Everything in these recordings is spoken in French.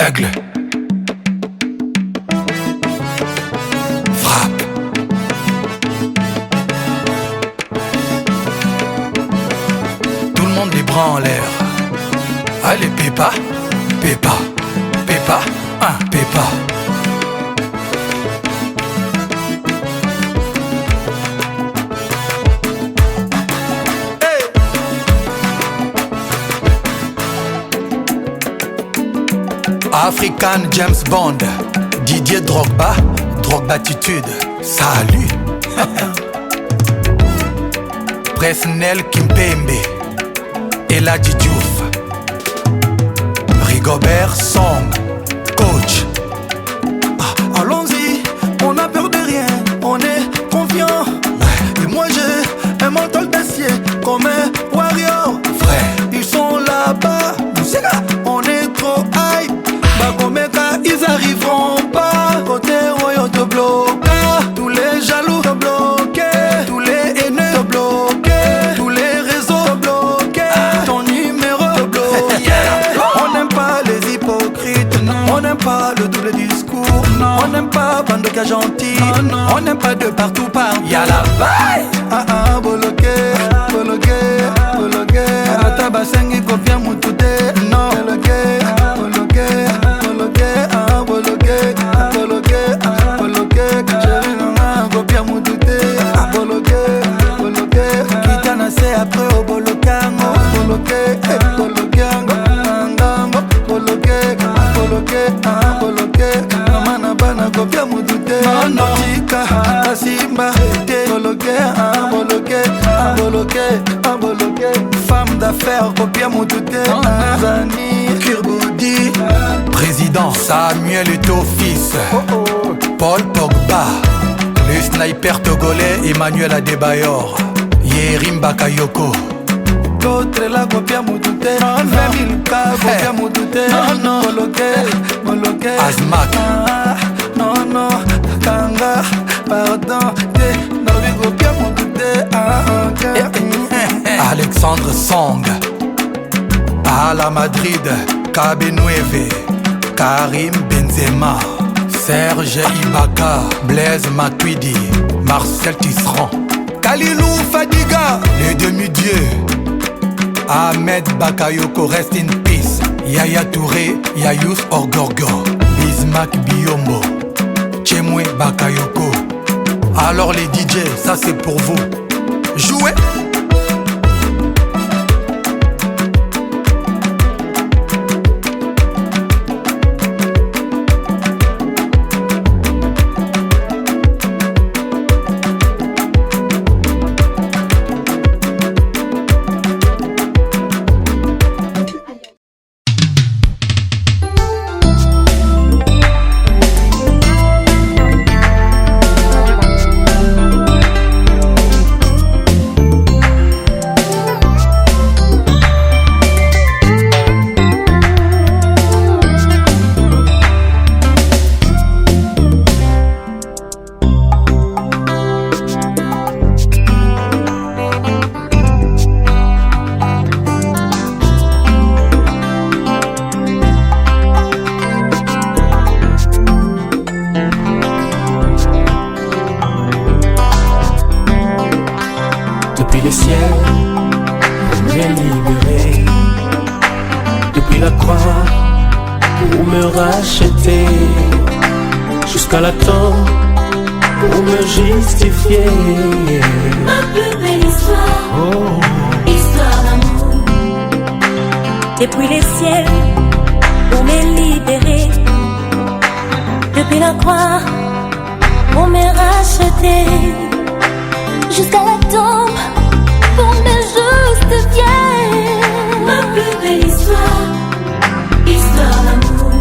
Aigle. Frappe. Tout le monde les bras en l'air. Allez, Pépa, Pépa, Pépa, Pépa. African James Bond, Didier Drogba, Drogbatitude, salut. Presnel Kimpembe, Eladji Diouf, Rigobert Song, coach. Allons-y, on n'a peur de rien, on est confiant. Et moi j'ai un mental d'acier comme un warrior. Frère, ils sont là-bas, on est trop hype. Bagomeka, ils arriveront pas. Côté royaume te bloque. Tous les jaloux te bloquent. Tous les haineux te bloquent. Tous les réseaux te bloquent. Ton numéro te bloque. On n'aime pas les hypocrites. On n'aime pas le double discours. On n'aime pas bande de gentil. On n'aime pas de partout partout. y'a la vaille. Bloqué, bloqué, bloqué. Atabasengi kopia mutude. Non, bloqué. Après au bolokango, boloke, bolokango, boloke, mana bana kopia mudute, notika, kasimba, boloke, femme d'affaires kopia mudute, Zani, Kirboudi, président Samuel Eto'o-Fils, Paul Pogba, le sniper togolais Emmanuel Adebayor. Yerim Bakayoko. L'autre la copia mutute. 20 000 cas copia mutute. Boloke. Azmak. Non, Kanga. Pardon. Nabi copia mutute. Alexandre Song. À la Madrid. Kabe9, Karim Benzema. Serge Ibaka. Blaise Matuidi. Marcel Tisserand. Kalilou Fadiga, les demi-dieux. Ahmed Bakayoko, rest in peace. Yaya Touré, Yayous Orgorgo. Bismack Biombo, Tchemwe Bakayoko. Alors les DJ, ça c'est pour vous. Jouez. Depuis le ciel, pour me libérer. Depuis la croix, pour me racheter. Jusqu'à la tombe, pour me justifier. Ma plus belle histoire, histoire d'amour. Depuis les ciels, pour me libérer. Depuis la croix, pour me racheter. Jusqu'à la tombe, pour me justifier. Ma plus belle histoire, histoire d'amour.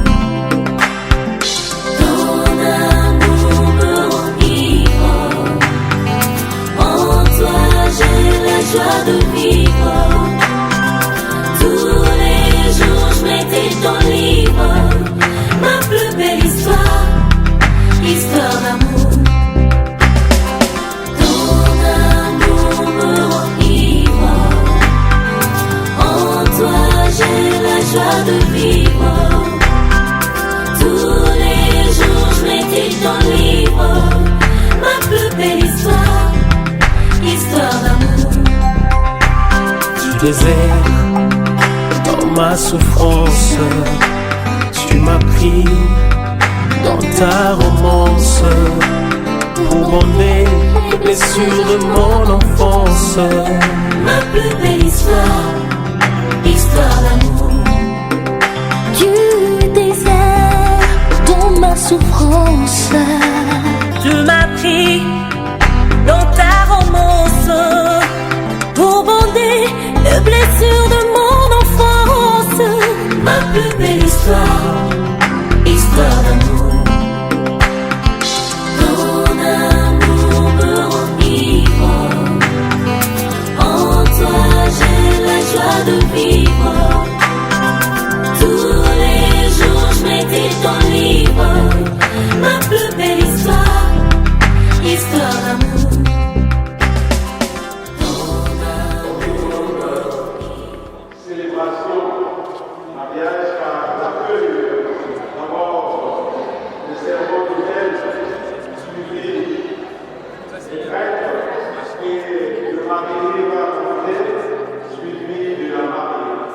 Ton amour me enivre. En toi j'ai la joie de vivre. Tous les jours je médite ton livre. Ma plus belle histoire, histoire d'amour. J'ai désert, dans ma souffrance, tu m'as pris dans ta romance pour bander les blessures de mon enfance. Ma plus belle histoire, histoire d'amour. Du désert, dans ma souffrance, Tu m'as pris dans ta romance pour bander les blessures de mon enfance. Ma plus belle histoire, histoire d'amour. Ton amour me rend ivre. En toi j'ai la joie de vivre. Tous les jours je médite ton livre. Ma plus belle histoire, histoire d'amour. Célébration, mariage par l'accueil, d'abord le serment de l'aide, suivi des prêtres, et le marié va monter, suivi de la mariée.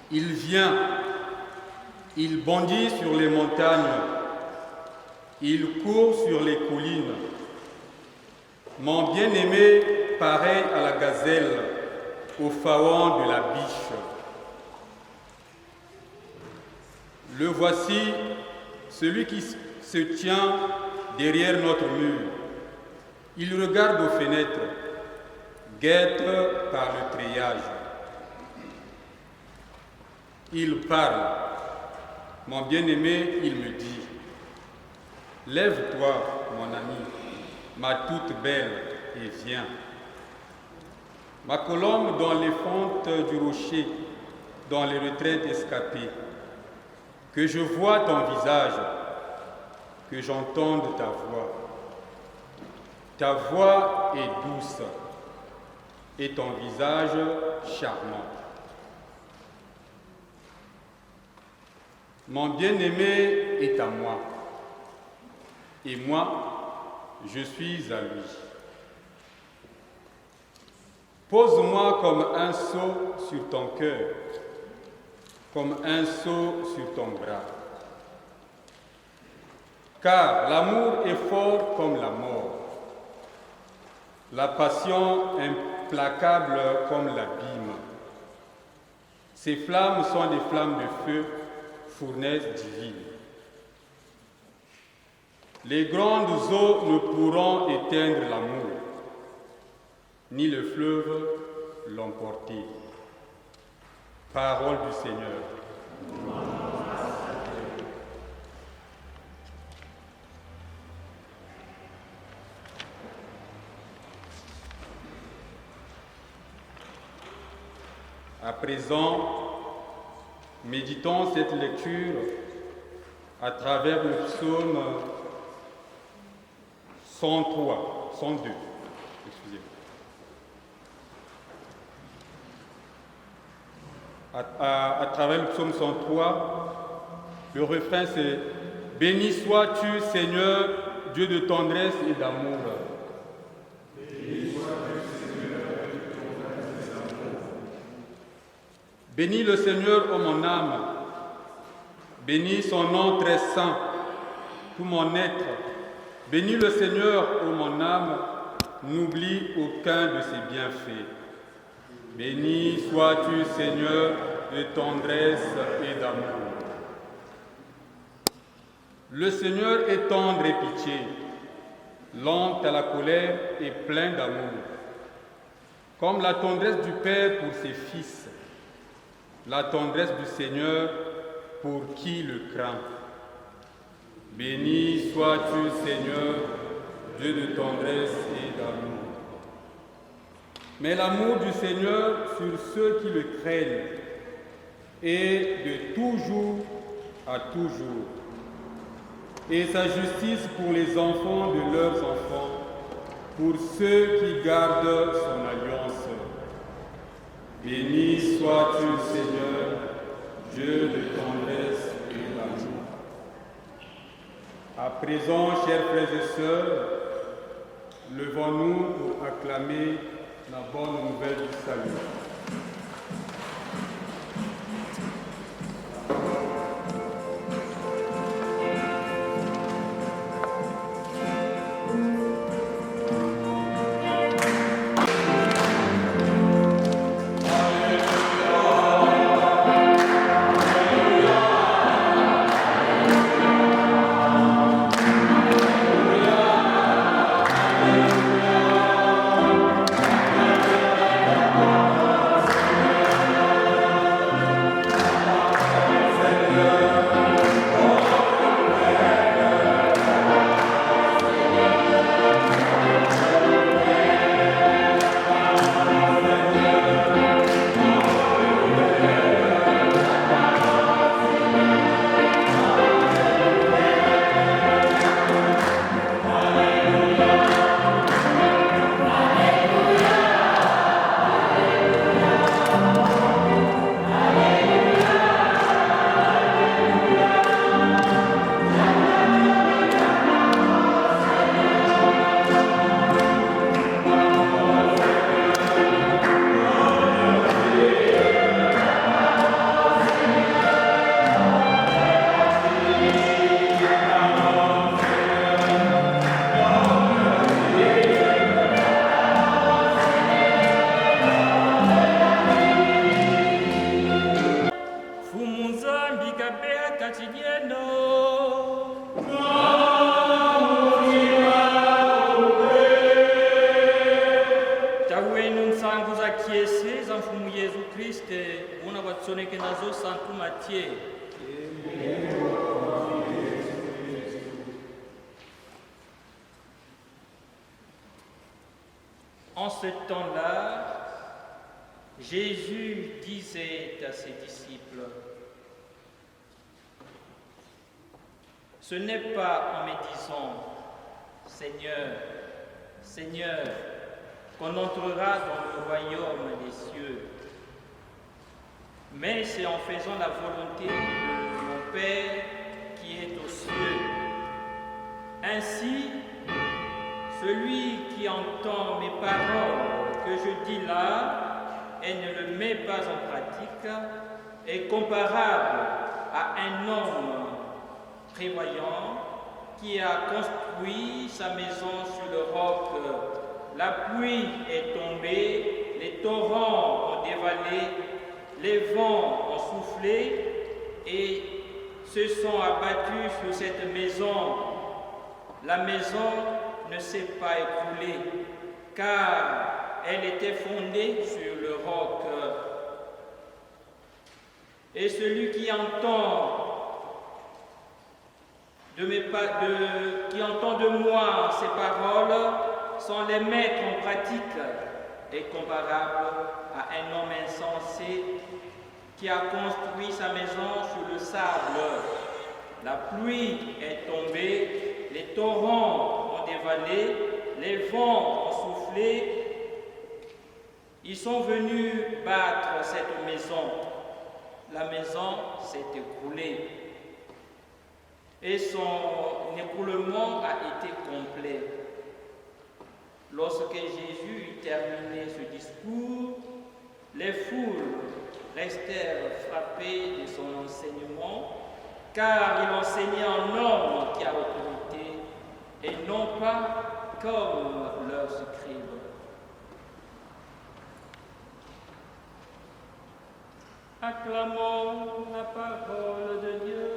Il vient, il bondit sur les montagnes, il court sur les collines. Mon bien-aimé pareil à la gazelle, au faon de la biche. Le voici, celui qui se tient derrière notre mur. Il regarde aux fenêtres, guette par le treillage. Il parle. Mon bien-aimé, il me dit, « Lève-toi, mon ami, ma toute belle, et viens. Ma colombe dans les fentes du rocher, dans les retraites escapées, que je vois ton visage, que j'entende ta voix. Ta voix est douce et ton visage charmant. Mon bien-aimé est à moi, et moi, je suis à lui. Pose-moi comme un sceau sur ton cœur, comme un sceau sur ton bras. Car l'amour est fort comme la mort, la passion implacable comme l'abîme. Ces flammes sont des flammes de feu, fournaise divine. Les grandes eaux ne pourront éteindre l'amour, ni le fleuve l'emporter. Parole du Seigneur. À présent, méditons cette lecture à travers le psaume 103, 102, excusez-moi. À travers le psaume 103, le refrain c'est « Béni sois-tu, Seigneur, Dieu de tendresse et d'amour. » Bénis le Seigneur, ô mon âme, bénis son nom très saint, tout mon être. Bénis le Seigneur, ô mon âme, n'oublie aucun de ses bienfaits. Béni sois-tu, Seigneur, de tendresse et d'amour. Le Seigneur est tendre et pitié, lent à la colère et plein d'amour. Comme la tendresse du Père pour ses fils, la tendresse du Seigneur pour qui le craint. Béni sois-tu, Seigneur, Dieu de tendresse et d'amour. Mais l'amour du Seigneur sur ceux qui le craignent est de toujours à toujours. Et sa justice pour les enfants de leurs enfants, pour ceux qui gardent son alliance. Béni sois-tu, Seigneur, Dieu de tendresse et d'amour. À présent, chers frères et sœurs, levons-nous pour acclamer la bonne nouvelle du salut. Kriste una batsoneke nazo santu Matthieu. En ce temps-là, Jésus disait à ses disciples, « Ce n'est pas en me disant, Seigneur, Seigneur, qu'on entrera dans le royaume des cieux, mais c'est en faisant la volonté de mon Père qui est aux cieux. Ainsi, celui qui entend mes paroles que je dis là et ne le met pas en pratique est comparable à un homme prévoyant qui a construit sa maison sur le roc. La pluie est tombée, les torrents ont dévalé, les vents ont soufflé et se sont abattus sur cette maison. La maison ne s'est pas écroulée, car elle était fondée sur le roc. Et celui qui entend de moi ces paroles sans les mettre en pratique est comparable à un homme insensé qui a construit sa maison sur le sable. La pluie est tombée, les torrents ont dévalé, les vents ont soufflé. Ils sont venus battre cette maison. La maison s'est écroulée. Et son écroulement a été complet. Lorsque Jésus eut terminé ce discours, les foules restèrent frappées de son enseignement, car il enseignait en homme qui a autorité, et non pas comme leurs scribes. Acclamons la parole de Dieu.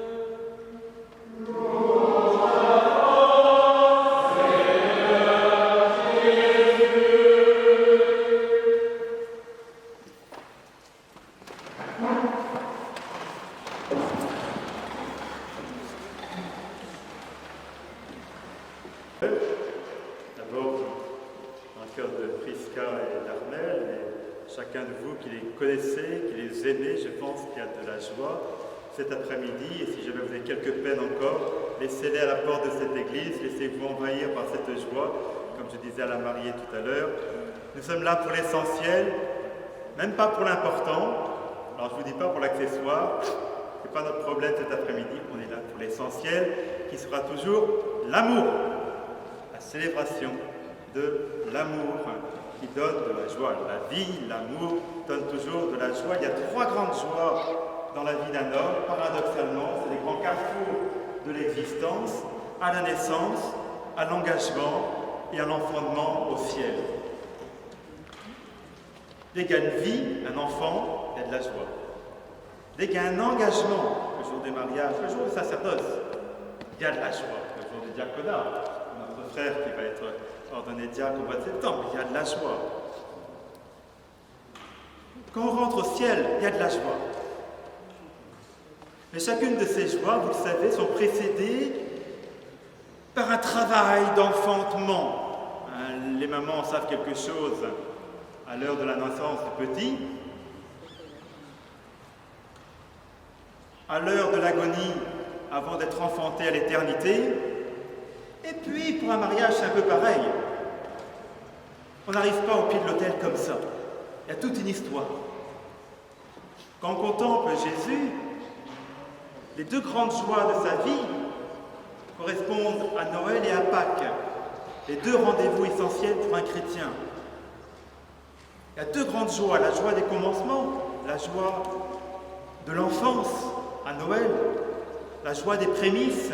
D'abord, dans le cœur de Prisca et d'Armel, et chacun de vous qui les connaissez, qui les aimez, je pense qu'il y a de la joie cet après-midi. Et si jamais vous avez quelques peines encore, laissez-les à la porte de cette église, laissez-vous envahir par cette joie, comme je disais à la mariée tout à l'heure. Nous sommes là pour l'essentiel, même pas pour l'important. Alors je ne vous dis pas pour l'accessoire, ce n'est pas notre problème cet après-midi, on est là pour l'essentiel, qui sera toujours l'amour. Célébration de l'amour qui donne de la joie. La vie, l'amour donne toujours de la joie. Il y a trois grandes joies dans la vie d'un homme, paradoxalement, c'est les grands carrefours de l'existence, à la naissance, à l'engagement et à l'enfantement au ciel. Dès qu'il y a une vie, un enfant, il y a de la joie. Dès qu'il y a un engagement, le jour du mariage, le jour du sacerdoce, il y a de la joie. Le jour du diaconat, notre frère qui va être ordonné diacre au mois de septembre, il y a de la joie. Quand on rentre au ciel, il y a de la joie. Mais chacune de ces joies, vous le savez, sont précédées par un travail d'enfantement. Les mamans savent quelque chose à l'heure de la naissance du petit, à l'heure de l'agonie avant d'être enfanté à l'éternité. Et puis, pour un mariage, c'est un peu pareil. On n'arrive pas au pied de l'autel comme ça. Il y a toute une histoire. Quand on contemple Jésus, les deux grandes joies de sa vie correspondent à Noël et à Pâques, les deux rendez-vous essentiels pour un chrétien. Il y a deux grandes joies, la joie des commencements, la joie de l'enfance à Noël, la joie des prémices.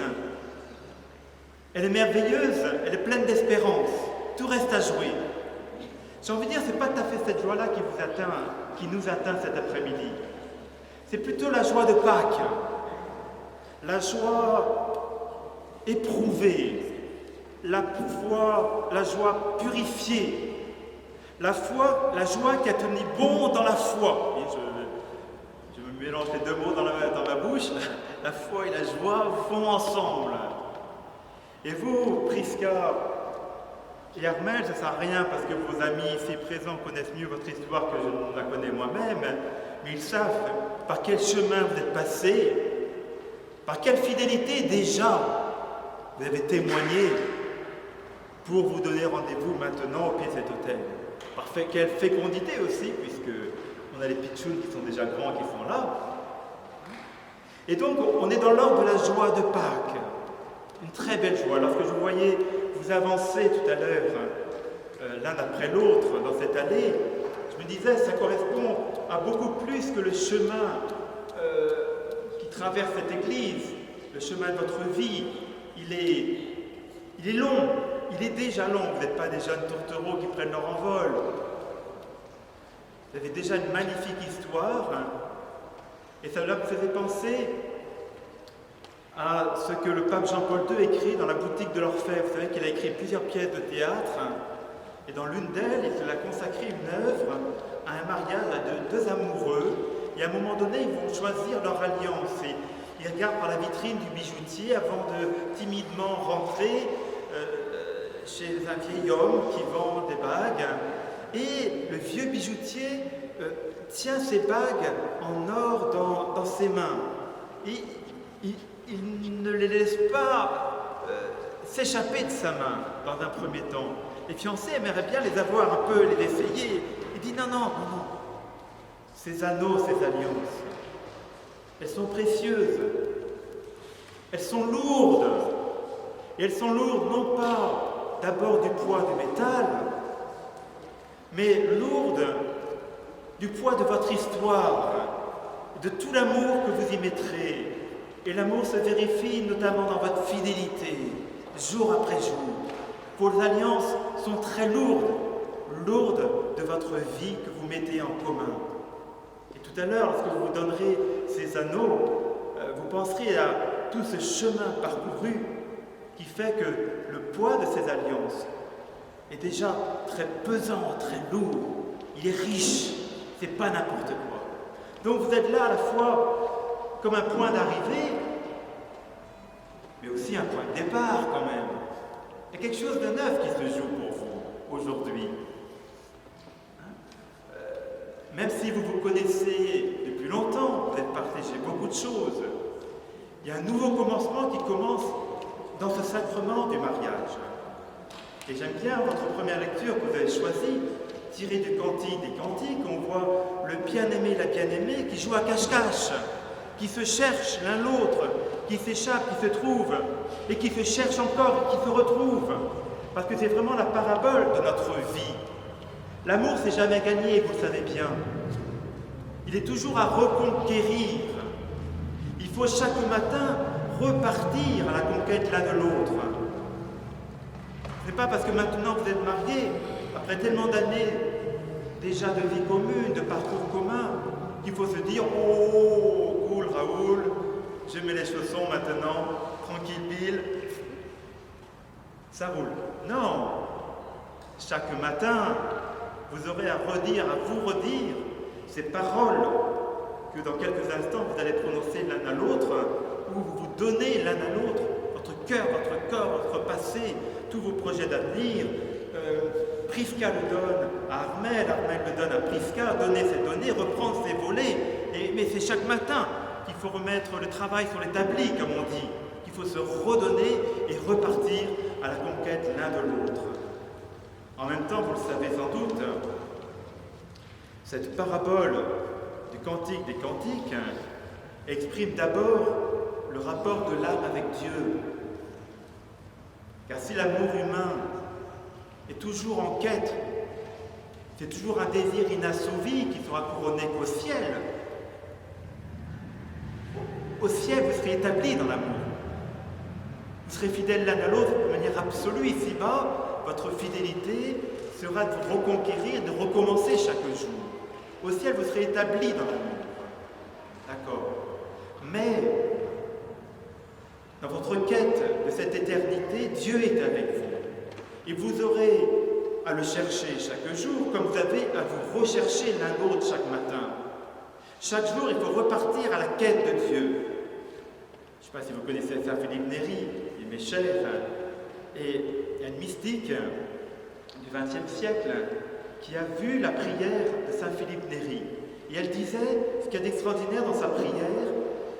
Elle est merveilleuse, elle est pleine d'espérance. Tout reste à jouer. J'ai envie de dire, ce n'est pas tout à fait cette joie-là qui nous atteint cet après-midi. C'est plutôt la joie de Pâques. La joie éprouvée, la joie purifiée, la joie qui a tenu bon dans la foi. je me mélange les deux mots dans ma bouche. La foi et la joie vont ensemble. Et vous, Prisca et Armel, ça ne sert à rien parce que vos amis ici présents connaissent mieux votre histoire que je ne la connais moi-même, mais ils savent par quel chemin vous êtes passés, par quelle fidélité déjà vous avez témoigné pour vous donner rendez-vous maintenant au pied de cet autel. Par quelle fécondité aussi, puisque on a les pitchouns qui sont déjà grands et qui sont là. Et donc, on est dans l'ordre de la joie de Pâques. Une très belle joie. Lorsque je voyais vous avancer tout à l'heure, l'un après l'autre, dans cette allée, je me disais, ça correspond à beaucoup plus que le chemin qui traverse cette église, le chemin de votre vie. Il est long, il est déjà long. Vous n'êtes pas des jeunes tourtereaux qui prennent leur envol. Vous avez déjà une magnifique histoire, et ça me faisait penser à ce que le pape Jean-Paul II écrit dans la boutique de l'Orfèvre. Vous savez qu'il a écrit plusieurs pièces de théâtre, et dans l'une d'elles, il a consacré une œuvre à un mariage de deux amoureux, et à un moment donné, ils vont choisir leur alliance, et ils regardent par la vitrine du bijoutier avant de timidement rentrer chez un vieil homme qui vend des bagues, et le vieux bijoutier tient ces bagues en or dans ses mains. Et il ne les laisse pas s'échapper de sa main dans un premier temps. Les fiancés aimeraient bien les avoir un peu, les essayer. Il dit non. Ces anneaux, ces alliances, elles sont précieuses. Elles sont lourdes. Et elles sont lourdes non pas d'abord du poids du métal, mais lourdes du poids de votre histoire, de tout l'amour que vous y mettrez. Et l'amour se vérifie notamment dans votre fidélité, jour après jour. Vos alliances sont très lourdes de votre vie que vous mettez en commun. Et tout à l'heure, lorsque vous vous donnerez ces anneaux, vous penserez à tout ce chemin parcouru qui fait que le poids de ces alliances est déjà très pesant, très lourd. Il est riche, c'est pas n'importe quoi. Donc vous êtes là à la fois comme un point d'arrivée, mais aussi un point de départ quand même. Il y a quelque chose de neuf qui se joue pour vous aujourd'hui. Même si vous vous connaissez depuis longtemps, vous êtes partagé beaucoup de choses, il y a un nouveau commencement qui commence dans ce sacrement du mariage. Et j'aime bien votre première lecture que vous avez choisie, tirée du Cantique des Cantiques. On voit le bien-aimé et la bien-aimée qui jouent à cache-cache, qui se cherchent l'un l'autre, qui s'échappent, qui se trouvent, et qui se cherchent encore, qui se retrouvent. Parce que c'est vraiment la parabole de notre vie. L'amour, c'est jamais gagné, vous le savez bien. Il est toujours à reconquérir. Il faut chaque matin repartir à la conquête l'un de l'autre. Ce n'est pas parce que maintenant vous êtes mariés, après tellement d'années déjà de vie commune, de parcours commun, qu'il faut se dire « Oh, cool Raoul, je mets les chaussons maintenant, tranquille Bill, ça roule. » Non, chaque matin, vous aurez à vous redire ces paroles que dans quelques instants vous allez prononcer l'un à l'autre, où vous vous donnez l'un à l'autre, votre cœur, votre corps, votre passé, tous vos projets d'avenir. Prisca le donne à Armel, Armel le donne à Prisca, donner c'est donner, reprendre c'est voler. Mais c'est chaque matin qu'il faut remettre le travail sur l'établi, comme on dit, qu'il faut se redonner et repartir à la conquête l'un de l'autre. En même temps, vous le savez sans doute, cette parabole du Cantique des Cantiques exprime d'abord le rapport de l'âme avec Dieu. Car si l'amour humain est toujours en quête, c'est toujours un désir inassouvi qui sera couronné qu'au ciel. Au ciel, vous serez établis dans l'amour. Vous serez fidèles l'un à l'autre de manière absolue. Ici-bas, votre fidélité sera de vous reconquérir, de recommencer chaque jour. Au ciel, vous serez établis dans l'amour. D'accord. Mais, dans votre quête de cette éternité, Dieu est avec vous. Et vous aurez à le chercher chaque jour, comme vous avez à vous rechercher l'un l'autre chaque matin. Chaque jour, il faut repartir à la quête de Dieu. Je ne sais pas si vous connaissez Saint Philippe Néri, il m'est cher. Et il y a une mystique du XXe siècle qui a vu la prière de Saint Philippe Néri. Et elle disait, ce qu'il y a d'extraordinaire dans sa prière,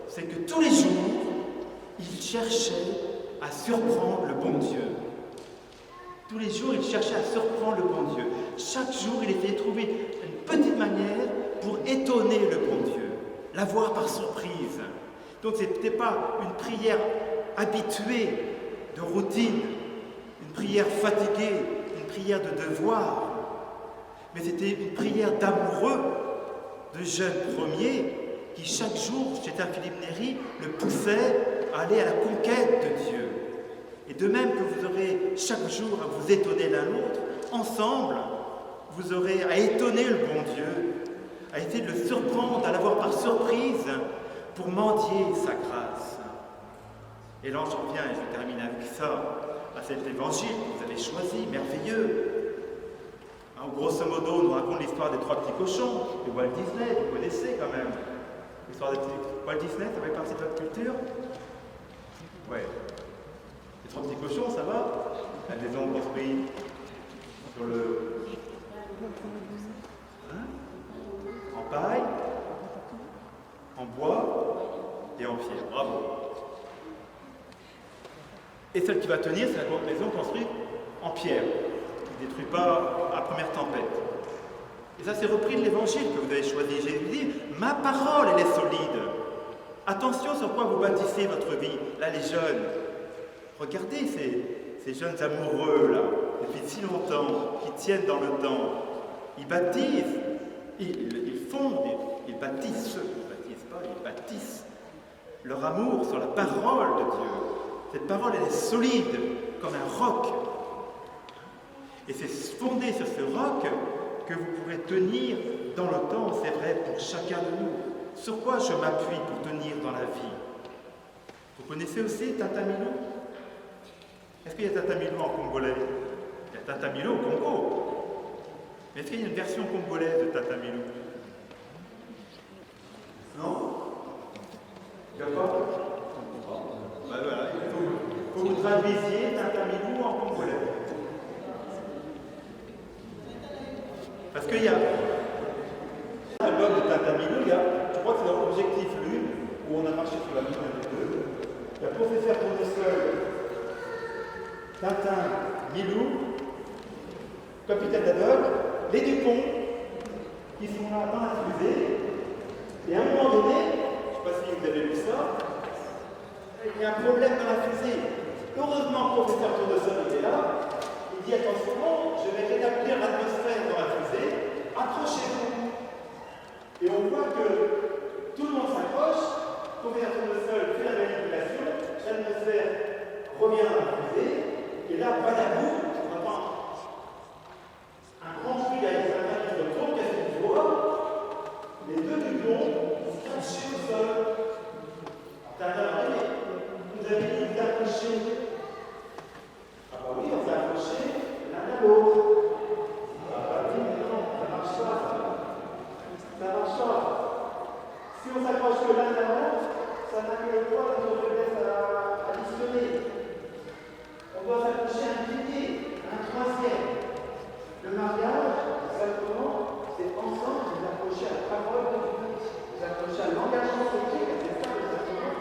c'est que tous les jours, il cherchait à surprendre le bon Dieu. Tous les jours, il cherchait à surprendre le bon Dieu. Chaque jour, il essayait de trouver une petite manière pour étonner le bon Dieu, l'avoir par surprise. Donc, ce n'était pas une prière habituée de routine, une prière fatiguée, une prière de devoir, mais c'était une prière d'amoureux, de jeunes premiers, qui chaque jour, chez Saint Philippe Néri, le poussait à aller à la conquête de Dieu. Et de même que vous aurez chaque jour à vous étonner l'un l'autre, ensemble, vous aurez à étonner le bon Dieu, à essayer de le surprendre, à l'avoir par surprise pour mendier sa grâce. Et là, j'en viens, et je termine avec ça, à cet évangile que vous avez choisi, merveilleux. Grosso modo, on nous raconte l'histoire des 3 petits cochons, de Walt Disney, vous connaissez quand même. L'histoire de Walt Disney, ça fait partie de votre culture? Ouais. Les 3 petits cochons, ça va? Elles les ont construits sur le... en paille, en bois et en pierre. Bravo. Et celle qui va tenir, c'est la maison construite en pierre. Qui ne détruit pas à la première tempête. Et ça, c'est repris de l'évangile que vous avez choisi. Jésus dit, ma parole, elle est solide. Attention sur quoi vous bâtissez votre vie. Là, les jeunes, regardez ces jeunes amoureux, là, depuis si longtemps, qui tiennent dans le temps. Ils baptisent, ils fondent, ils bâtissent, ils bâtissent leur amour sur la parole de Dieu. Cette parole, elle est solide, comme un roc. Et c'est fondé sur ce roc que vous pourrez tenir dans le temps, c'est vrai pour chacun de nous. Sur quoi je m'appuie pour tenir dans la vie? Vous connaissez aussi Tata Milou? Est-ce qu'il y a Tata Milou en congolais? Il y a Tata Milou au Congo. Mais est-ce qu'il y a une version congolaise de Tata Milou? Non? Il n'y a pas? Ben voilà, il faut que vous traduisiez Tata Milou en congolais. Parce qu'il y a l'album de Tata Milou, je crois que c'est dans l'objectif Lune, où on a marché sur la Lune avec eux. Il y a Professeur Tournesol, Tintin, Milou, Capitaine Haddock, les Dupont, qui sont là dans la fusée. Et à un moment donné, je ne sais pas si vous avez vu ça, il y a un problème dans la fusée. Heureusement, Professeur Tournesol était là. Il dit attention, je vais rétablir l'atmosphère dans la fusée, accrochez-vous. Et on voit que tout le monde s'accroche, Professeur Tournesol fait la manipulation, l'atmosphère revient dans la fusée, et là, badabou, on entend un grand cri d'Alexandrin qui se retourne, qu'est-ce qu'il voit? Les deux Dupont sont cachés au sol. Vous avez dit vous accrochez. Ah bah oui, on s'est accroché l'un à l'autre. Ah bah oui, mais non, ça marche pas. Ça marche pas. Si on s'accroche que l'un à l'autre, ça n'a que le poids de notre faiblesse à additionner. On doit s'accrocher à un pilier, à un troisième. Le mariage, exactement, c'est ensemble vous accrocher à la parole de Dieu, vous accrocher à l'engagement politique, à ces femmes de sacrement.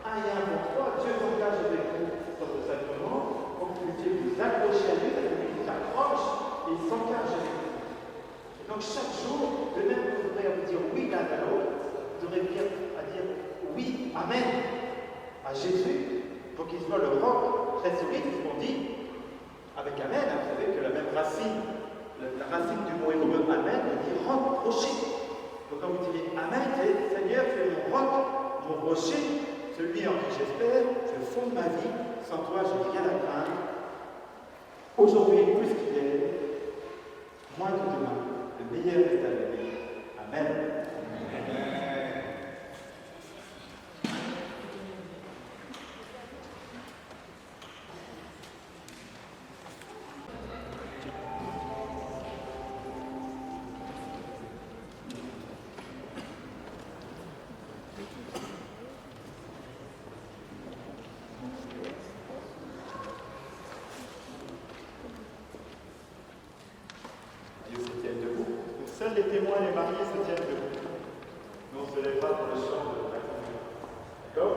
Un et un pour trois, Dieu s'engage avec vous dans le sacrement. Pour que Dieu vous accroche à lui, parce qu'il vous accroche et il s'engage avec vous. Et donc chaque jour, de même que vous devrez vous dire oui l'un à l'autre, vous devrez bien à dire oui, Amen, à Jésus, pour qu'il soit le roc très solide, qu'on dit avec Amen. Vous savez que la même racine, la racine du mot hébreu Amen, on dit roc, rocher. Donc quand vous direz Amen, c'est Seigneur, tu es mon roc, mon rocher, celui en qui j'espère, je fonde ma vie, sans toi je n'ai rien à craindre. Aujourd'hui, plus qu'hier, moins que demain, le meilleur est à venir. Amen. Amen. les témoins et les mariés se tiennent debout. Nous on se lèvera pour le chant de la communion. D'accord?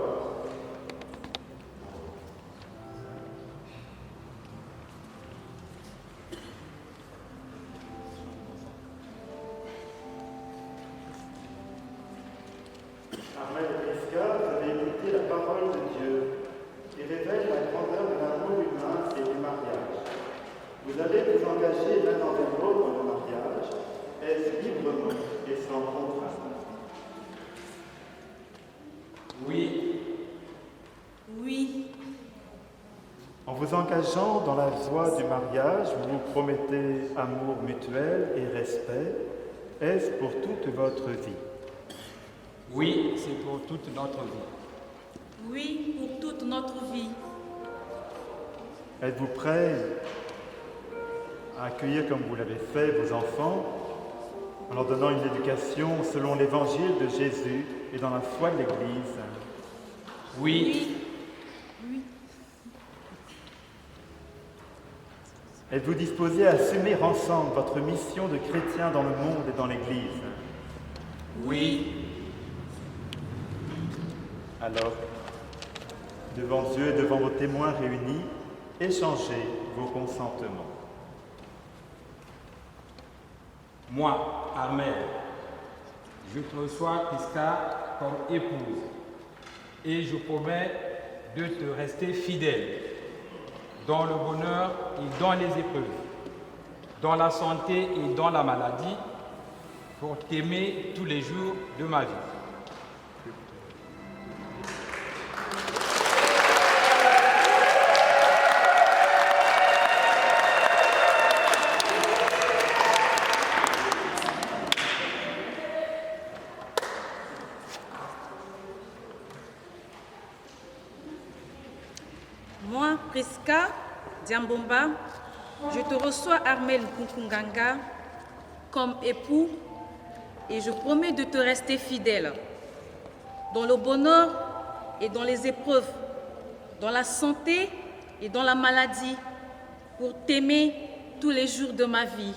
Armel et Prisca, vous avez écouté la parole de Dieu qui révèle la grandeur de l'amour humain et du mariage. Vous allez vous engager l'un envers l'autre dans le mariage, est-ce librement et sans contrainte? Oui. Oui. En vous engageant dans la voie du mariage, vous vous promettez amour mutuel et respect. Est-ce pour toute votre vie? Oui, c'est pour toute notre vie. Oui, pour toute notre vie. Êtes-vous prêts à accueillir comme vous l'avez fait vos enfants en leur donnant une éducation selon l'évangile de Jésus et dans la foi de l'Église? Oui. Oui. Êtes-vous disposés à assumer ensemble votre mission de chrétien dans le monde et dans l'Église? Oui. Alors, devant Dieu et devant vos témoins réunis, échangez vos consentements. Moi, Armel, je te reçois, Prisca, comme épouse, et je promets de te rester fidèle dans le bonheur et dans les épreuves, dans la santé et dans la maladie, pour t'aimer tous les jours de ma vie. Moi, Prisca Diambomba, je te reçois Armel Nkunganga comme époux et je promets de te rester fidèle dans le bonheur et dans les épreuves, dans la santé et dans la maladie, pour t'aimer tous les jours de ma vie.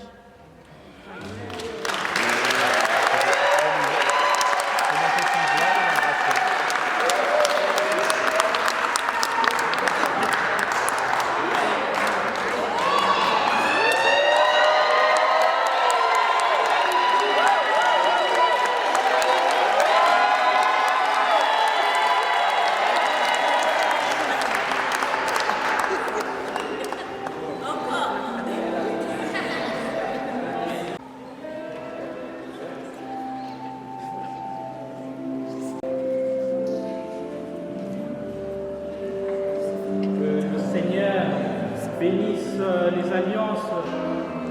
Bénisse les alliances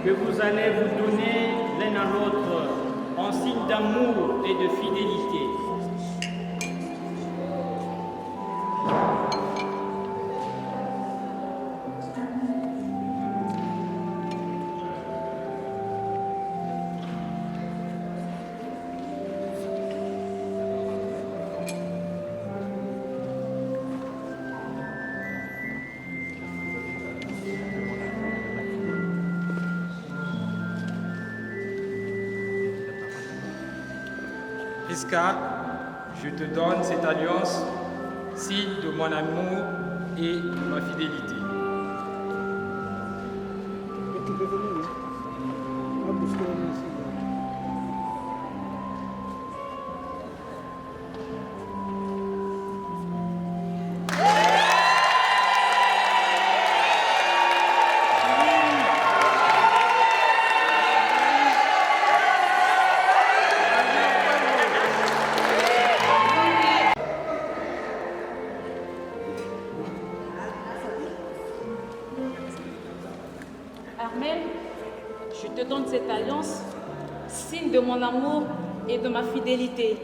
que vous allez vous donner l'un à l'autre en signe d'amour et de fidélité. Prisca, je te donne cette alliance, signe de mon amour et de ma fidélité. Armel, je te donne cette alliance, signe de mon amour et de ma fidélité.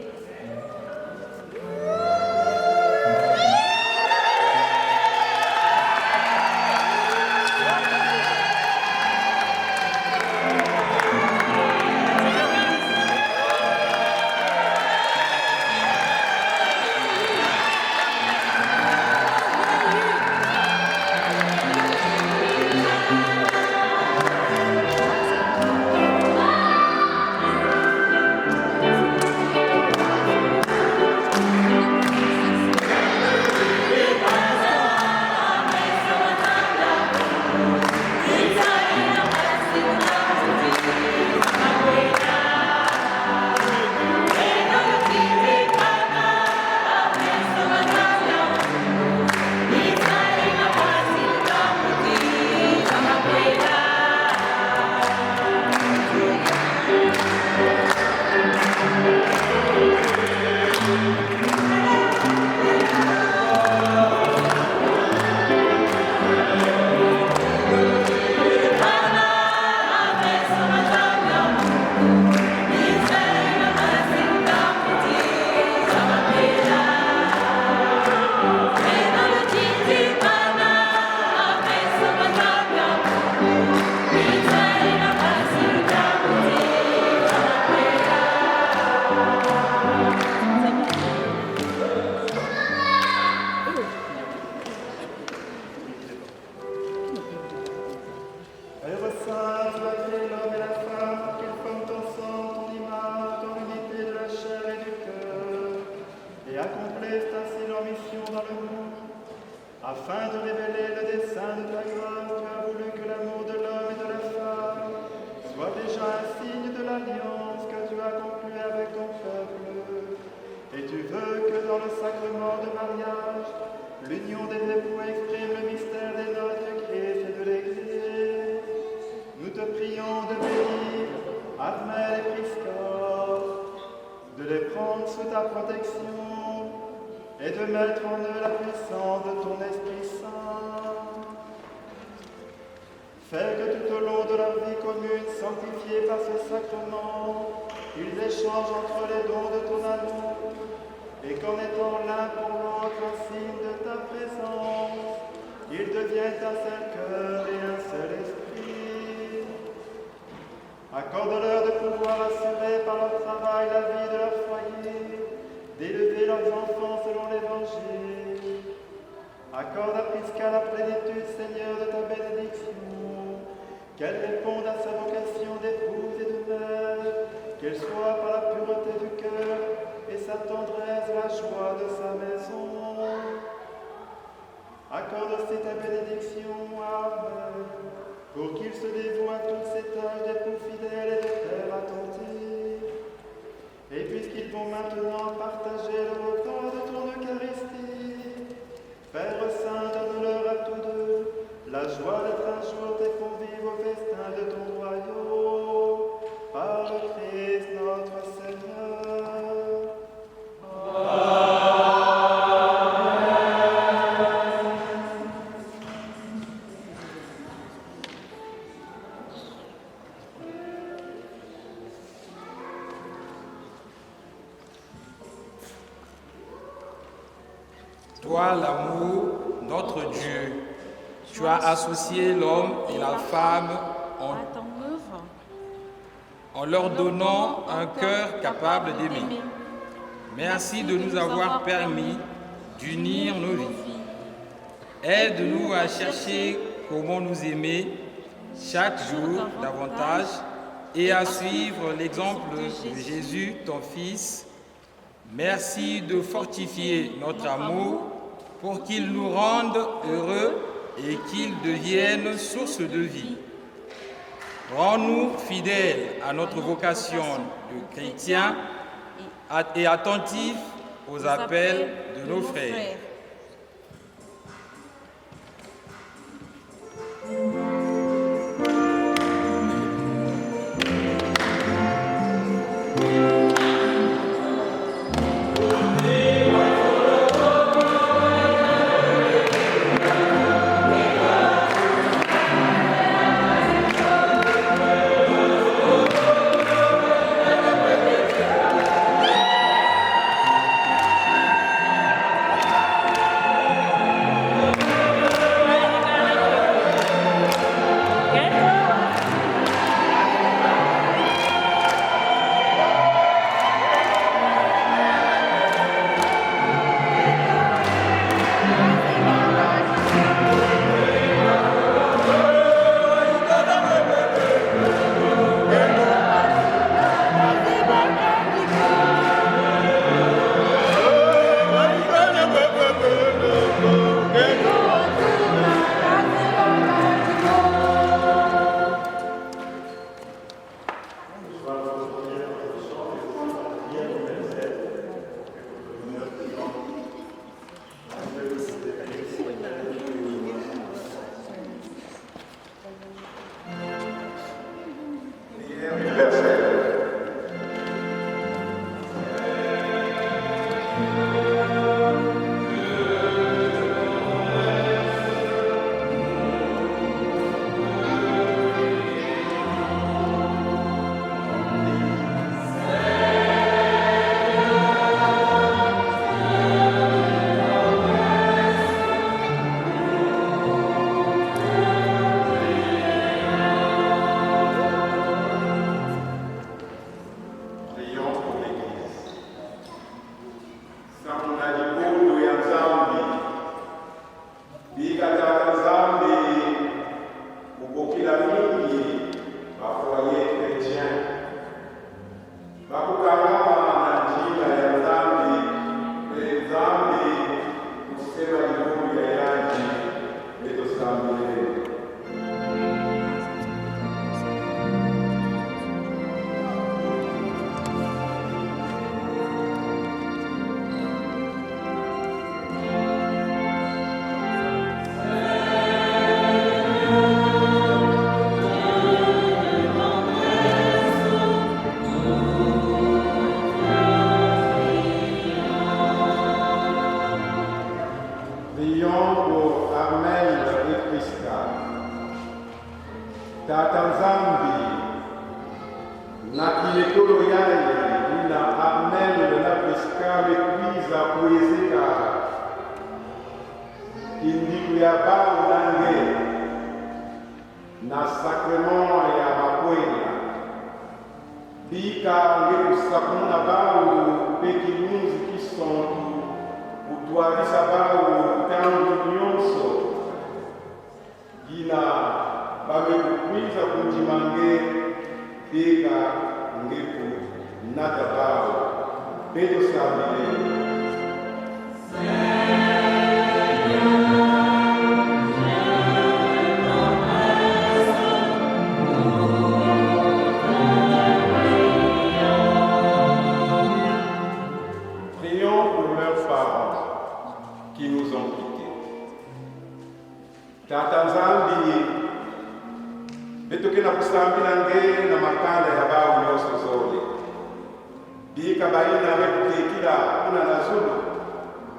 et accomplissent ainsi leur mission dans le monde, afin de révéler le dessein de ta grâce. Tu as voulu que l'amour de l'homme et de la femme soit déjà un signe de l'alliance que tu as conclue avec ton peuple. Et tu veux que dans le sacrement de mariage, l'union des époux exprime le mystère des noces du Christ et de l'Église. Nous te prions de bénir Armel et Prisca, de les prendre sous ta protection et de mettre en eux la puissance de ton Esprit Saint. Fais que tout au long de leur vie commune, sanctifiée par ce sacrement, ils échangent entre les dons de ton amour, et qu'en étant l'un pour l'autre un signe de ta présence, ils deviennent un seul cœur et un seul esprit. Accorde-leur de pouvoir assurer par leur travail la vie de leur foyer, d'élever leurs enfants selon l'Évangile. Accorde à Prisca la plénitude, Seigneur, de ta bénédiction, qu'elle réponde à sa vocation d'épouse et de mère, qu'elle soit par la pureté du cœur et sa tendresse la joie de sa maison. Accorde aussi ta bénédiction à Armel, pour qu'il se dévoue à toutes ses tâches d'époux fidèle et de père attentif. Et puisqu'ils vont maintenant partager le repas de ton Eucharistie, Père Saint, donne-leur à tous deux la joie d'être un jour tes convives au festin de ton royaume, par le Christ notre Seigneur. Toi, l'amour, notre Dieu, tu as associé l'homme et la femme en leur donnant un cœur capable d'aimer. Merci de nous avoir permis d'unir nos vies. Aide-nous à chercher comment nous aimer chaque jour davantage et à suivre l'exemple de Jésus, ton Fils. Merci de fortifier notre amour pour qu'il nous rende heureux et qu'il devienne source de vie. Rends-nous fidèles à notre vocation de chrétiens et attentifs aux appels de nos frères. Tata Nzambi na kilekolo yaye ina amen na peskale kwiza kuwezeka kindiku ya bao nange na sakrement ya makwenya bika ngekusakuna bao pe kilunzi kisontu utwalisa bao tangu nyonso gina bamekukwiza kunjimange bika ngeku nata bao peto sabile qui nous ont quittés. Tata Nzambi betoke na kusambila nge na makanda ya bao nyonso zole bika baina bekutekila kuna na zulu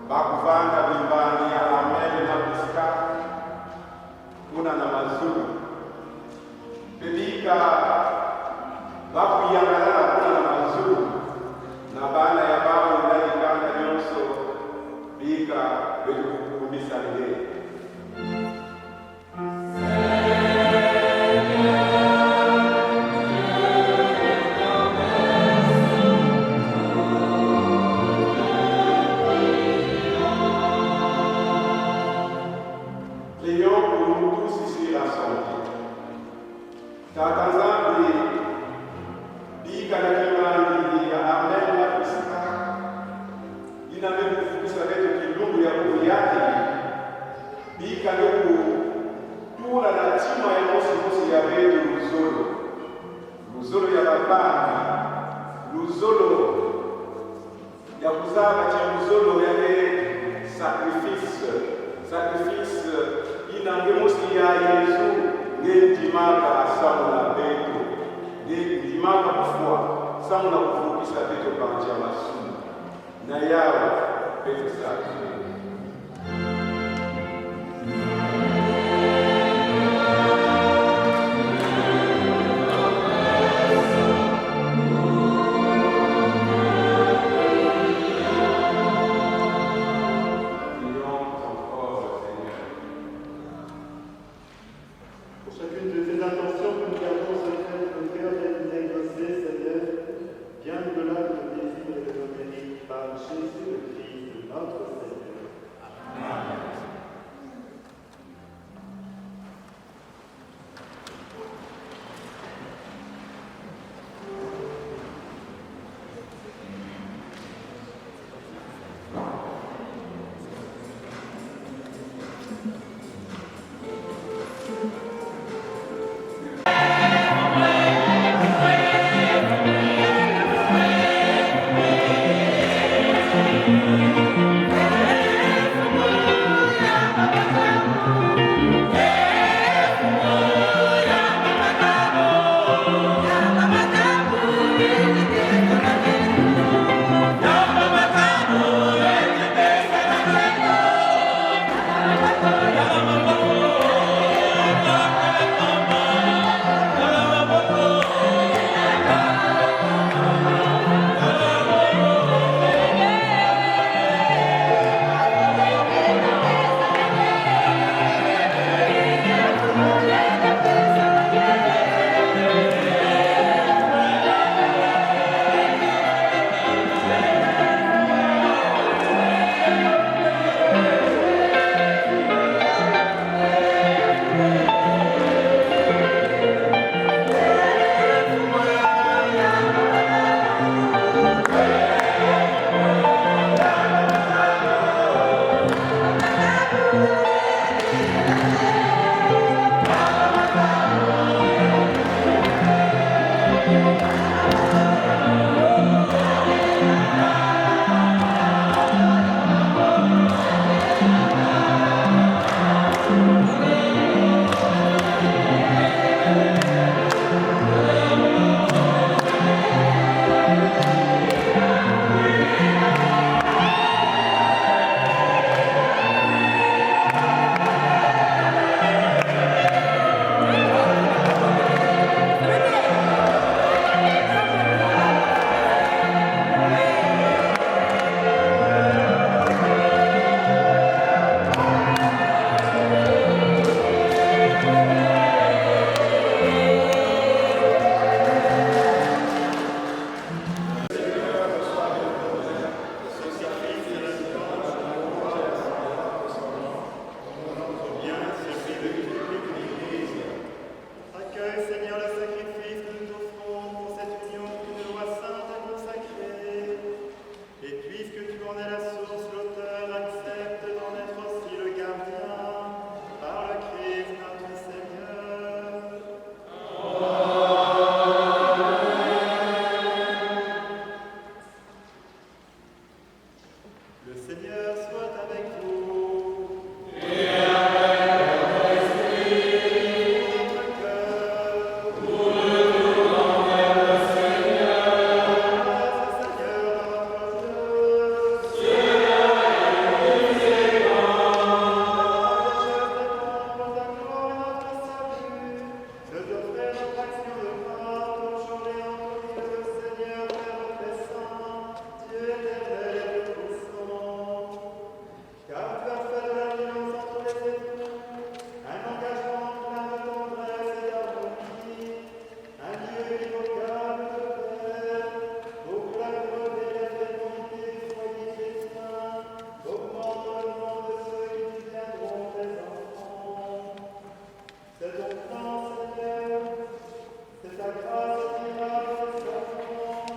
bakuvanga bimbani ya amele na piska kuna na mazulu bebika bakuyangalala kuna na mazulu na bana ya bao ndani kanda nyonso bika betukukundisa nge Tata Nzambi bika na kimani ya amen na pisa inamekufundisha letu kilungu ya Mungu yake bika ndoku tula na tima ya mosi ya betu luzolo ya babani luzolo ya kuzaba cha luzolo ya sacrifice inange mosi ya Yesu ngendimaka samu na betu ngendimaka kufua samu na kufukisa betu panja masumu na yawa betu saki Le Seigneur soit avec vous. Et avec votre esprit. Notre cœur. Nous le tournons vers le Seigneur. Grâce au Seigneur notre Dieu. Seigneur est miséricorde. Pour ta gloire et notre salut, je t'offre notre action de grâce aujourd'hui en le Seigneur, Père très saint, Dieu éternel et tout-puissant. Car tu as fait de l'alliance entre les époux un engagement plein de tendresse et d'harmonie, un lieu irrévocable de paix, pour que la beauté et la fécondité soient chrétiens, augmente le nombre de ceux qui deviendront tes enfants. C'est ton plan, Seigneur, c'est ta grâce admirable et savante,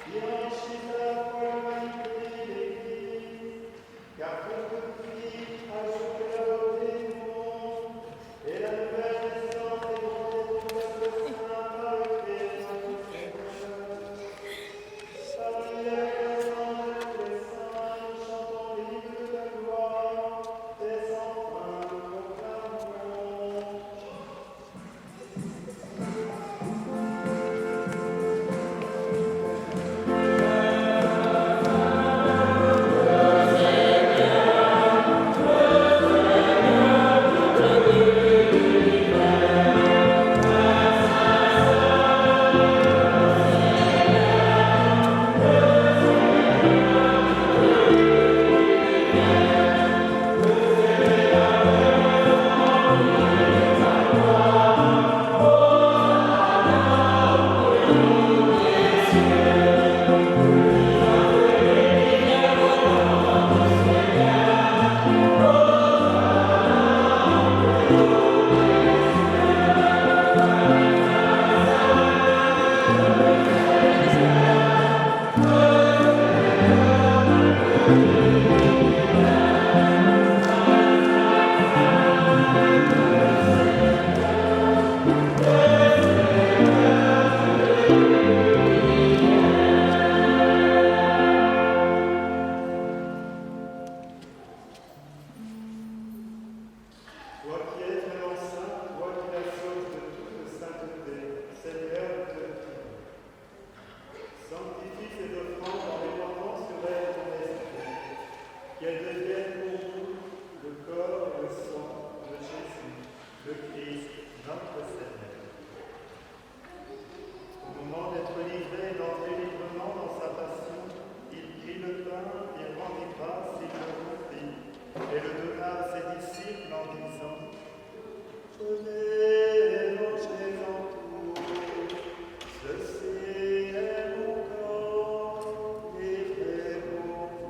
qui enrichit à la fois l'humanité et l'Église, car pour que Christ ajoute la beauté du monde et la nouvelle naissance et bonté du peuple saint par le Christ notre Seigneur. Parmi les saints et tous les saints, nous chantons l'hymne de ta gloire, et sans fin nous proclamons. Toi qui es vraiment saint, toi qui la source de toute sainteté, Seigneur, te prie. Sanctifie ces offrandes en répandant sur elles ton esprit, qu'elles deviennent pour nous le corps et le sang de Jésus, le Christ, notre Seigneur. Au moment d'être livré et d'entrer librement dans sa passion, il prit le pain et rendit grâce, il le rompit et le donna à ses disciples en disant: Prenez et mangez-en tous, ceci est mon corps livré pour vous.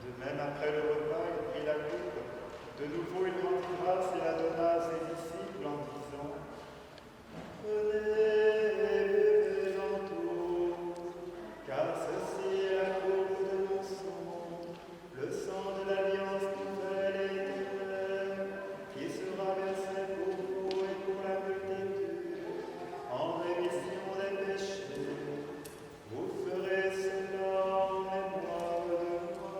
De même, après le repas, il prit la coupe. De nouveau, il rendit grâce et la donna à ses disciples en disant: Prenez et buvez-en tous, car ceci est la coupe de mon sang, le sang de l'alliance nouvelle et éternelle, qui sera versé pour vous et pour la multitude, en rémission des péchés. Vous ferez cela en mémoire de moi.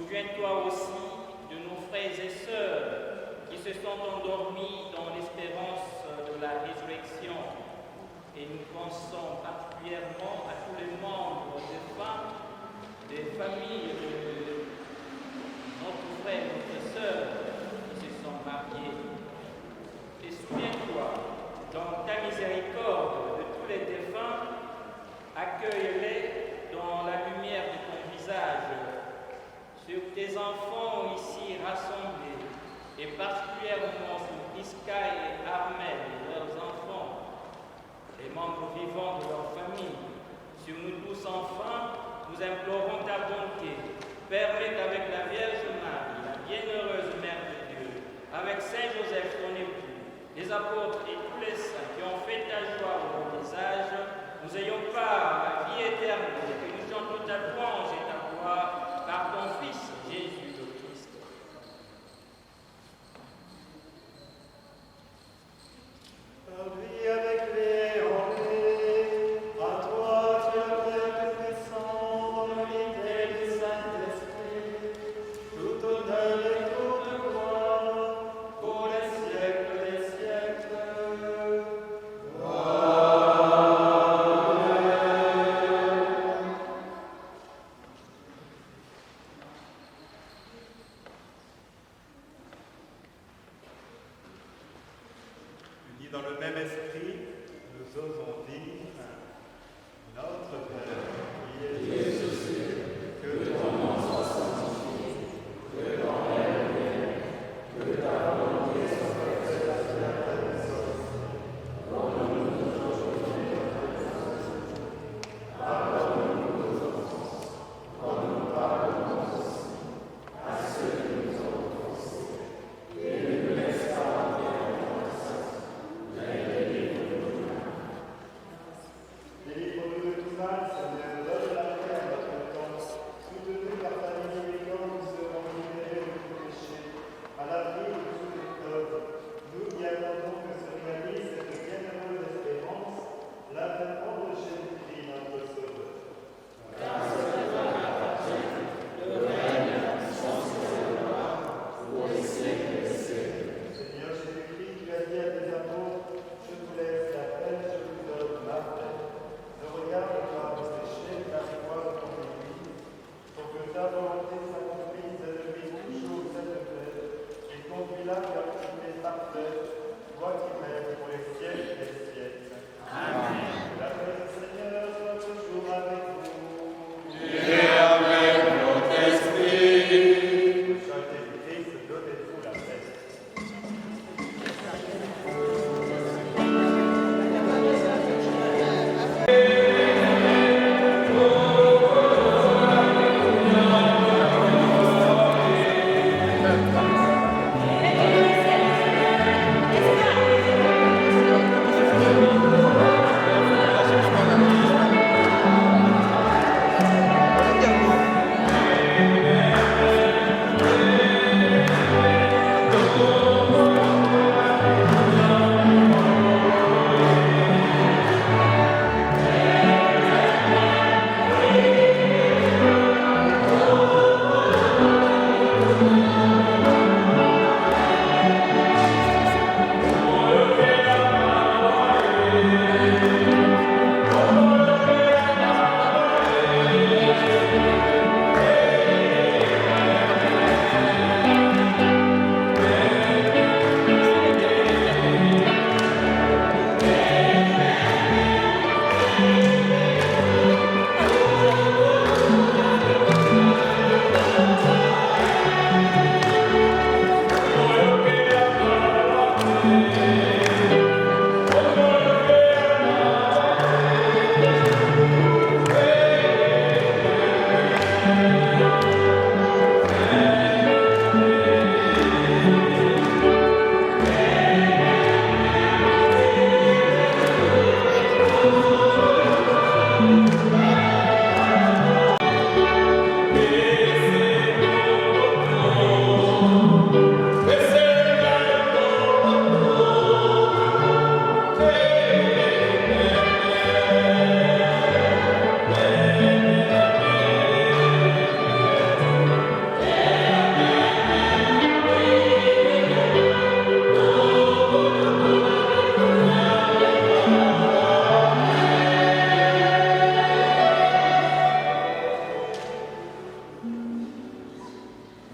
Souviens-toi aussi de nos frères et sœurs qui se sont endormis dans l'espérance de la résurrection. Et nous pensons particulièrement à tous les membres des femmes, des familles de notre frère et notre sœur qui se sont mariés. Et souviens-toi, dans ta miséricorde de tous les défunts, accueille-les dans la lumière de ton visage, sur tes enfants ici rassemblés, et particulièrement sur Iska et Armel et leurs enfants, les membres vivants de leur famille. Sur nous tous enfin, nous implorons ta bonté. Permets qu'avec la Vierge Marie, la bienheureuse Mère de Dieu, avec Saint Joseph ton époux, les apôtres et tous les saints qui ont fait ta joie au long des âges, nous ayons part à la vie éternelle, et que nous chantons ta louange et ta gloire par ton Fils Jésus le Christ. Par lui, avec les enlevés, à toi tu as fait descendre dans l'unité du Saint-Esprit, tout honneur et toute gloire, pour les siècles des siècles. Unis dans le même esprit, nous osons dire Notre Père, qui es aux cieux, que ton nom soit sanctifié, que ton règne vienne, que ta volonté soit faite sur la terre comme sur le ciel. Donne-nous aujourd'hui notre pain. Pardonne-nous nos offenses, comme nous pardonnons aussi à ceux qui nous ont offensés. Et ne nous laisse pas entrer en tentation, mais délivre-nous du mal. Délivre-nous de tout mal, Seigneur, donne la paix.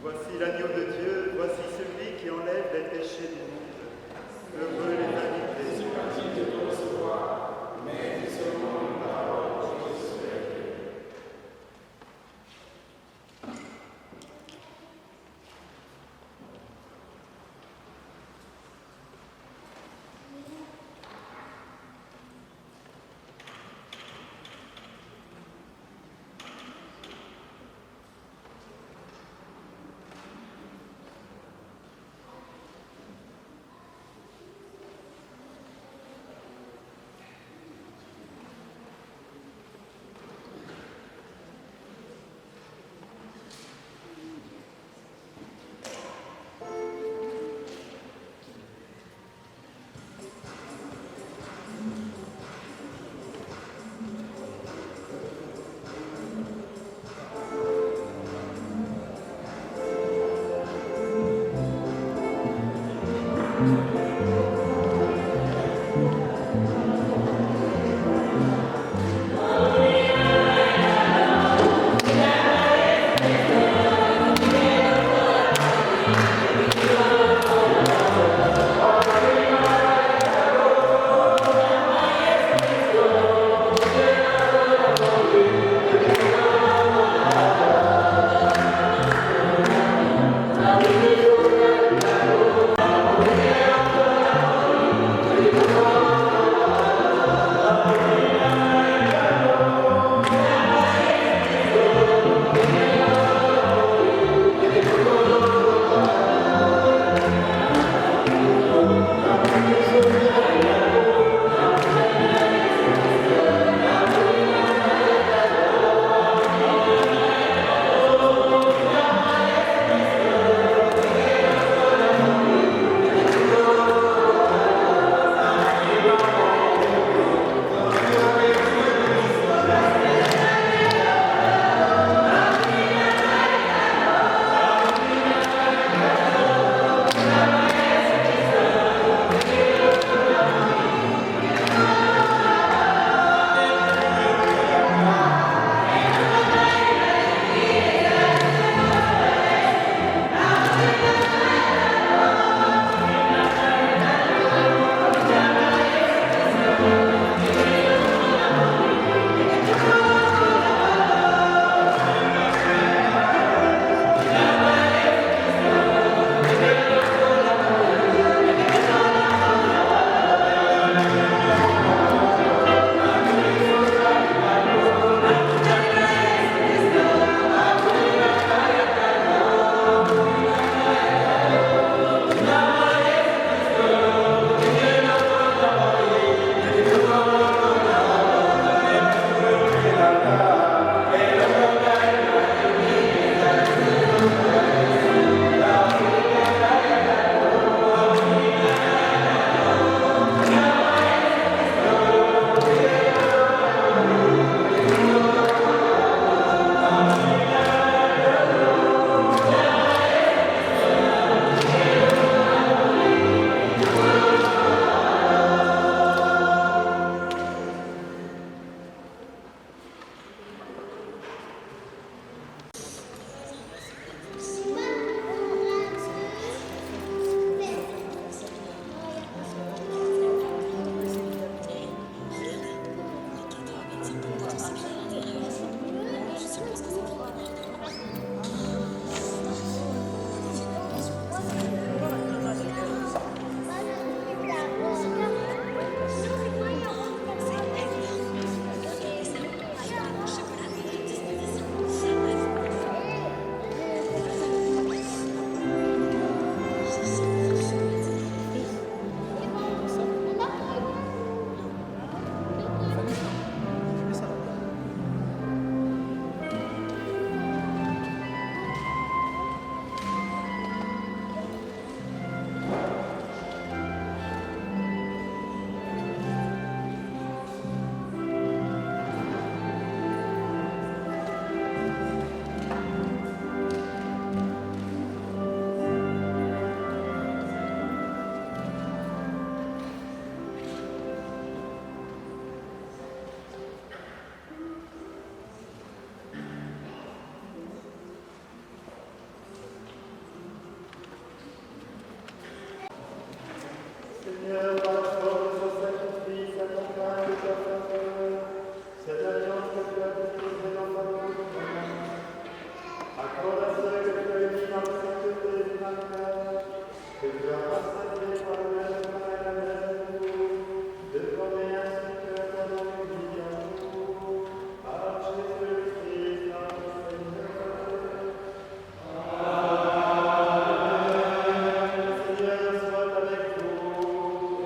Voici l'agneau de Dieu, voici celui qui enlève les péchés du monde. Heureux les invités. Je suis pas digne de te recevoir, mais dis seulement une parole et je serai guéri. Alleluia.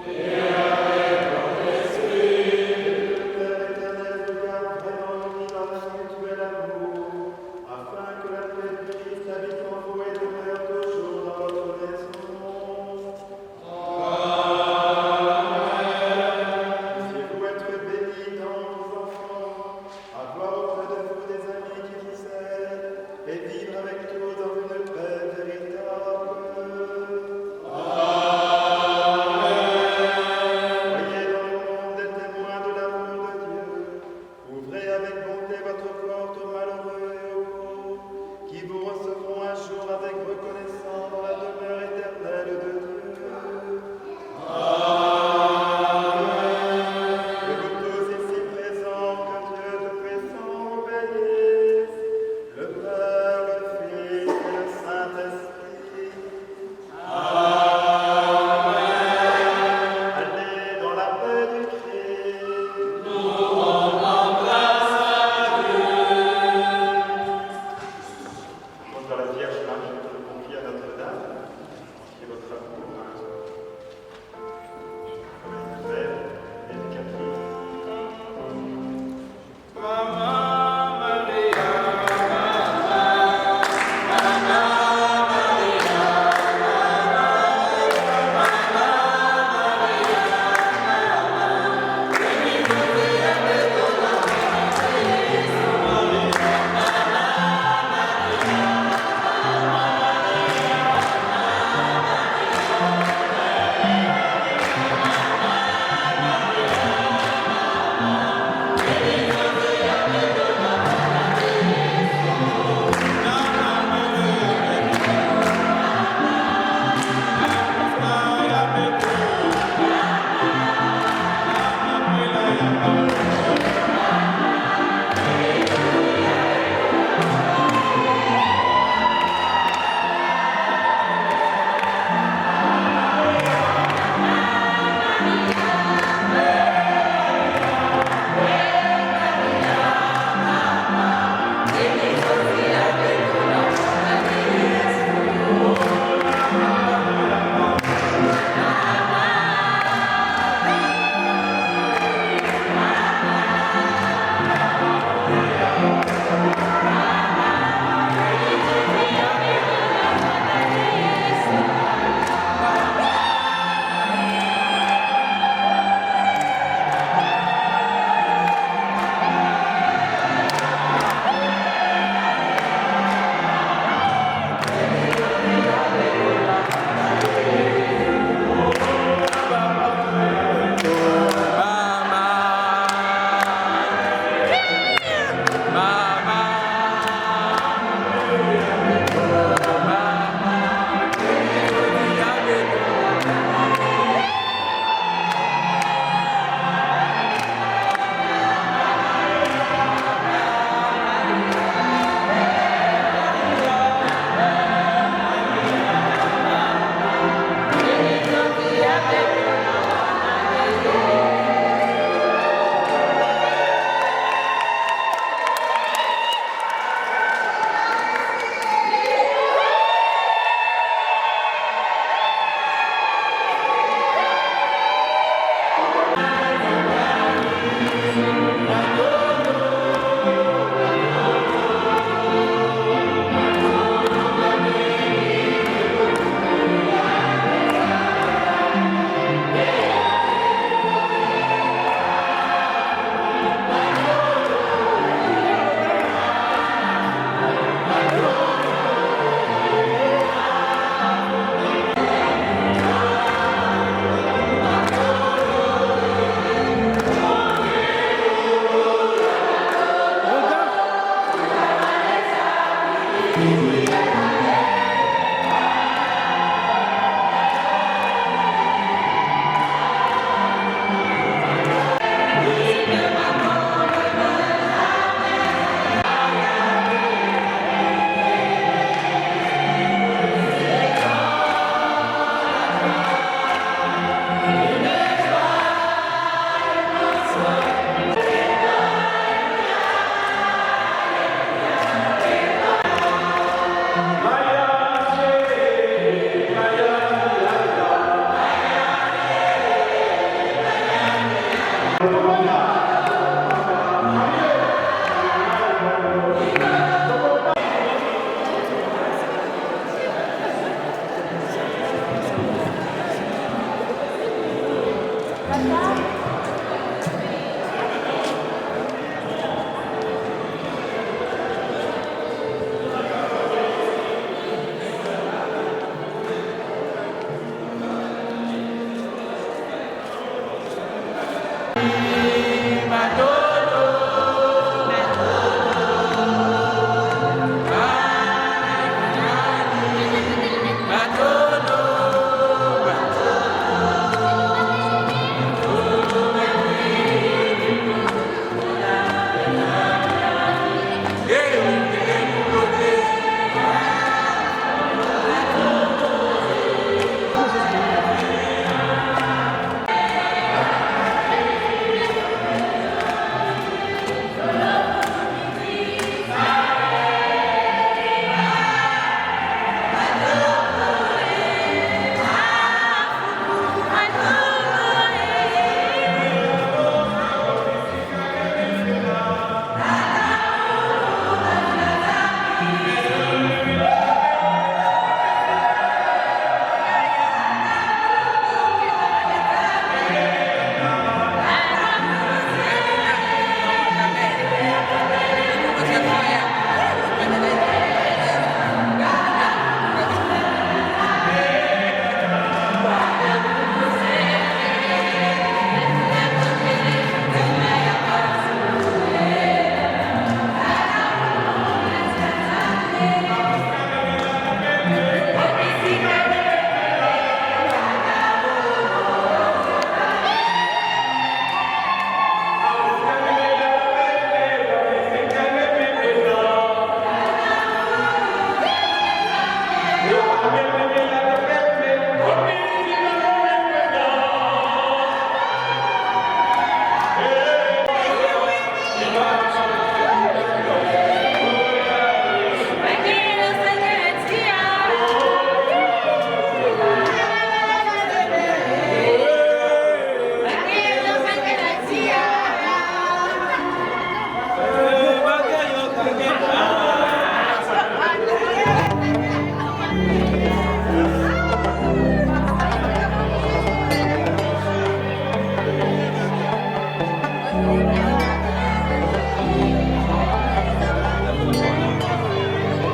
Et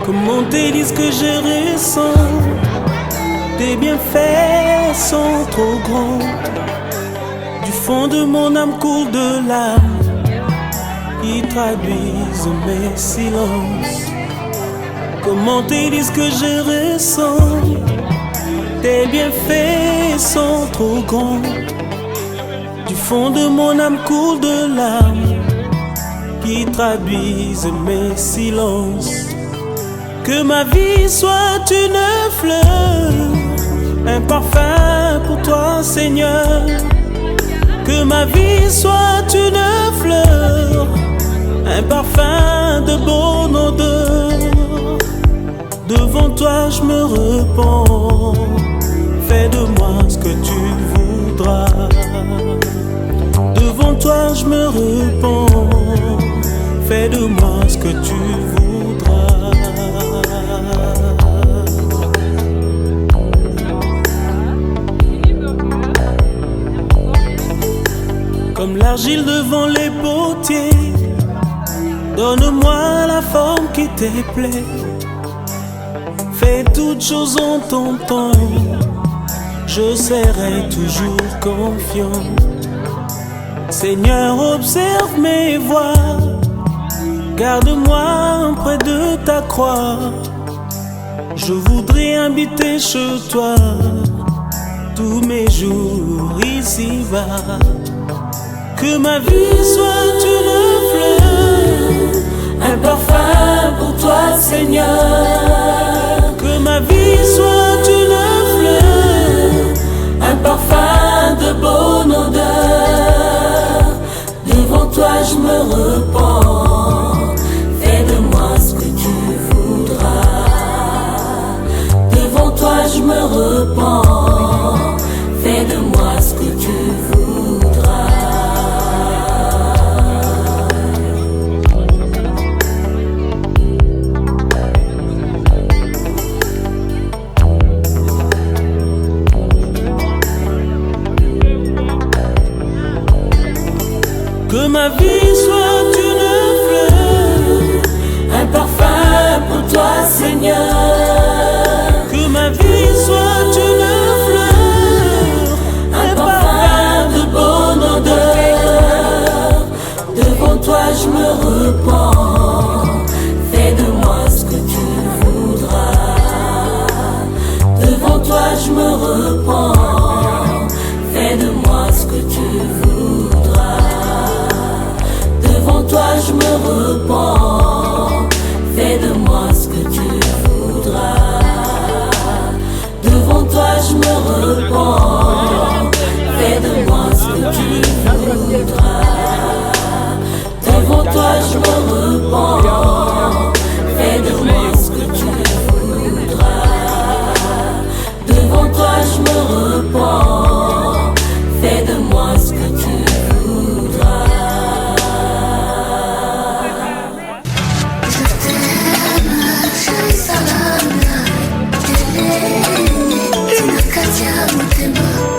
Comment te dire ce que je ressens? Tes bienfaits sont trop grands. Du fond de mon âme coule de larmes qui traduisent mes silences. Comment te dire ce que je ressens? Tes bienfaits sont trop grands. Du fond de mon âme coule de larmes qui traduisent mes silences. Que ma vie soit une fleur, un parfum pour toi, Seigneur. Que ma vie soit une fleur, un parfum de bonne odeur. Devant toi je me repens, fais de moi ce que tu voudras. Devant toi je me repens, fais de moi ce que tu voudras. Comme l'argile devant les potiers, donne-moi la forme qui te plaît. Fais toutes choses en ton temps, je serai toujours confiant. Seigneur, observe mes voies, garde-moi près de ta croix. Je voudrais habiter chez toi tous mes jours ici-bas. Que ma vie soit une fleur, un parfum pour toi, Seigneur. Que ma vie soit une fleur, un parfum de bonne odeur. Devant toi je me repens, fais de moi ce que tu voudras. Devant toi je me repens, fais de moi ce que tu voudras. Que ma vie soit une fleur, un parfum pour toi, Seigneur. Que ma vie soit une fleur, un parfum de bonne odeur. Devant toi je me repens, fais de moi ce que tu voudras. Devant toi je me repens, fais de moi ce que tu voudras. Devant toi je me repens, fais de moi ce que tu voudras. Devant toi je me repens, fais de moi ce que tu voudras. Devant toi je me repens, fais de moi ce que tu voudras. Devant toi je me repens, fais de moi ce que tu voudras. Salama, inakatia mutema.